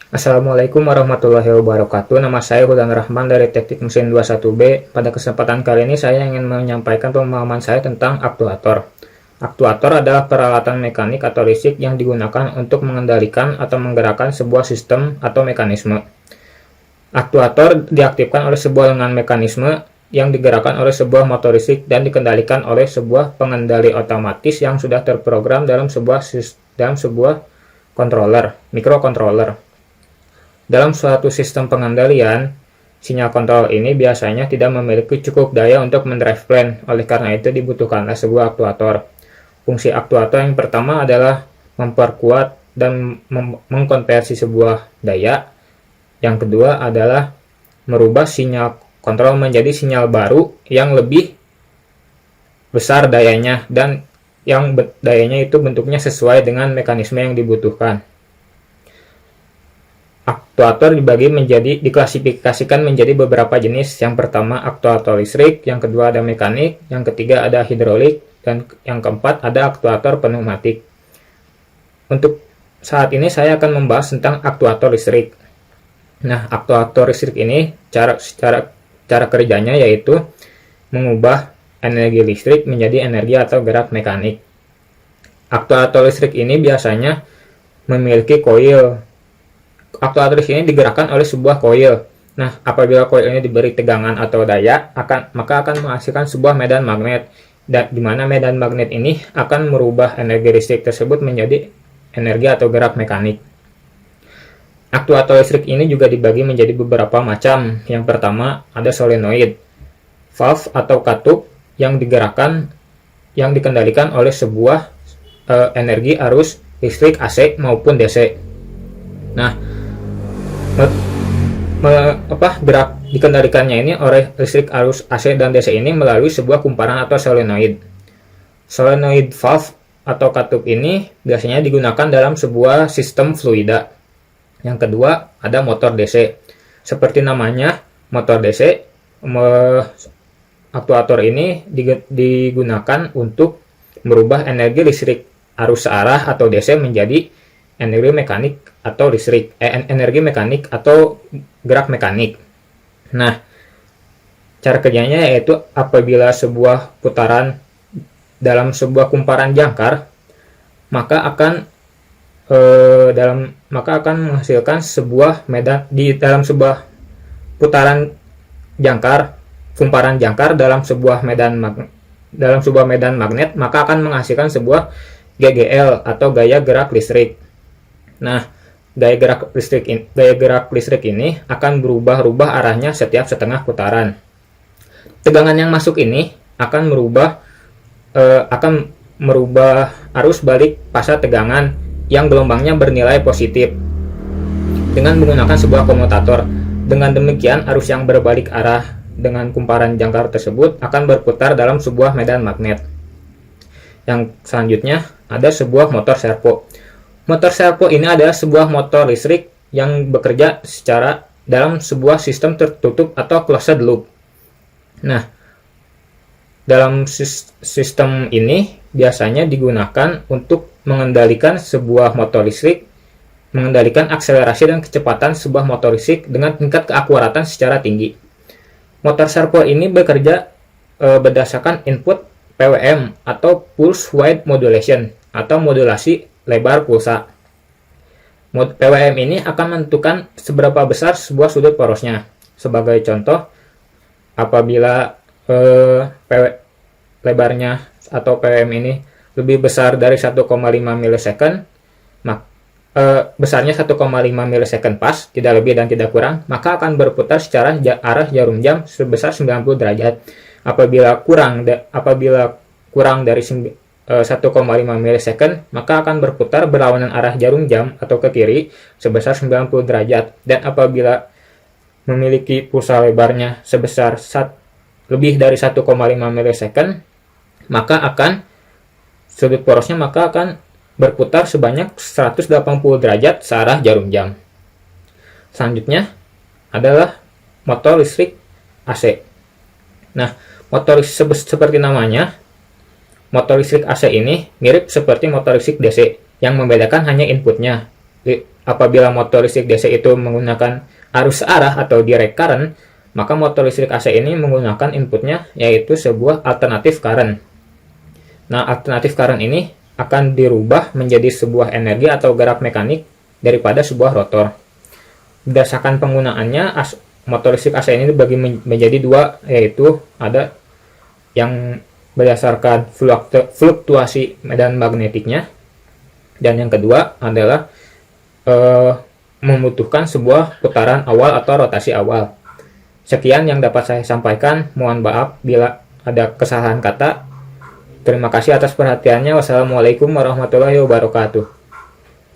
Assalamualaikum warahmatullahi wabarakatuh. Nama saya Hudan Rahman dari Teknik Mesin 21B. Pada kesempatan kali ini saya ingin menyampaikan pemahaman saya tentang aktuator. Aktuator adalah peralatan mekanik atau listrik yang digunakan untuk mengendalikan atau menggerakkan sebuah sistem atau mekanisme. Aktuator diaktifkan oleh sebuah lengan mekanisme yang digerakkan oleh sebuah motor listrik dan dikendalikan oleh sebuah pengendali otomatis yang sudah terprogram dalam sebuah controller, microcontroller. Dalam suatu sistem pengendalian, sinyal kontrol ini biasanya tidak memiliki cukup daya untuk mendrive plan, oleh karena itu dibutuhkanlah sebuah aktuator. Fungsi aktuator yang pertama adalah memperkuat dan mengkonversi sebuah daya. Yang kedua adalah merubah sinyal kontrol menjadi sinyal baru yang lebih besar dayanya dan yang dayanya itu bentuknya sesuai dengan mekanisme yang dibutuhkan. Aktuator diklasifikasikan menjadi beberapa jenis. Yang pertama aktuator listrik, yang kedua ada mekanik, yang ketiga ada hidrolik, dan yang keempat ada aktuator pneumatik. Untuk saat ini saya akan membahas tentang aktuator listrik. Nah, aktuator listrik ini cara kerjanya yaitu mengubah energi listrik menjadi energi atau gerak mekanik. Aktuator listrik ini biasanya memiliki koil. Aktuator ini digerakkan oleh sebuah koil. Nah, apabila koil ini diberi tegangan atau daya, maka akan menghasilkan sebuah medan magnet. Dan di mana medan magnet ini akan merubah energi listrik tersebut menjadi energi atau gerak mekanik. Aktuator listrik ini juga dibagi menjadi beberapa macam. Yang pertama ada solenoid, valve atau katup yang dikendalikan oleh sebuah energi arus listrik AC maupun DC. Nah, gerak dikendalikannya ini oleh listrik arus AC dan DC ini melalui sebuah kumparan atau solenoid. Solenoid valve atau katup ini biasanya digunakan dalam sebuah sistem fluida. Yang kedua ada motor DC. Seperti namanya, motor DC, aktuator ini digunakan untuk merubah energi listrik arus searah atau DC menjadi energi mekanik atau energi mekanik atau gerak mekanik. Nah, cara kerjanya yaitu apabila sebuah putaran dalam sebuah kumparan jangkar, maka akan menghasilkan sebuah medan di dalam sebuah putaran jangkar, kumparan jangkar dalam sebuah medan magnet, maka akan menghasilkan sebuah GGL atau gaya gerak listrik. Nah, gaya gerak listrik ini akan berubah-ubah arahnya setiap setengah putaran. Tegangan yang masuk ini akan merubah arus balik pasar tegangan yang gelombangnya bernilai positif dengan menggunakan sebuah komutator. Dengan demikian, arus yang berbalik arah dengan kumparan jangkar tersebut akan berputar dalam sebuah medan magnet. Yang selanjutnya ada sebuah motor servo. Motor servo ini adalah sebuah motor listrik yang bekerja dalam sebuah sistem tertutup atau closed loop. Nah, dalam sistem ini biasanya digunakan untuk mengendalikan sebuah motor listrik, mengendalikan akselerasi dan kecepatan sebuah motor listrik dengan tingkat keakuratan secara tinggi. Motor servo ini bekerja berdasarkan input PWM atau Pulse Width Modulation atau modulasi lebar pulsa. PWM ini akan menentukan seberapa besar sebuah sudut porosnya. Sebagai contoh, apabila lebarnya atau PWM ini lebih besar dari 1,5 milisecond, besarnya 1,5 milisecond pas, tidak lebih dan tidak kurang, maka akan berputar secara arah jarum jam sebesar 90 derajat. Apabila kurang dari 1,5 milisecond, maka akan berputar berlawanan arah jarum jam atau ke kiri sebesar 90 derajat. Dan apabila memiliki pulsa lebarnya sebesar lebih dari 1,5 milisecond, maka sudut porosnya akan berputar sebanyak 180 derajat searah jarum jam. Selanjutnya adalah motor listrik AC. Nah, motor seperti namanya, motor listrik AC ini mirip seperti motor listrik DC, yang membedakan hanya inputnya. apabila motor listrik DC itu menggunakan arus arah atau direct current, maka motor listrik AC ini menggunakan inputnya yaitu sebuah alternatif current. Nah, alternatif current ini akan dirubah menjadi sebuah energi atau gerak mekanik daripada sebuah rotor. Berdasarkan penggunaannya, motor listrik AC ini dibagi menjadi dua, yaitu ada yang berdasarkan fluktuasi medan magnetiknya, dan yang kedua adalah membutuhkan sebuah putaran awal atau rotasi awal. Sekian yang dapat saya sampaikan. Mohon maaf bila ada kesalahan kata. Terima kasih atas perhatiannya. Wassalamualaikum warahmatullahi wabarakatuh.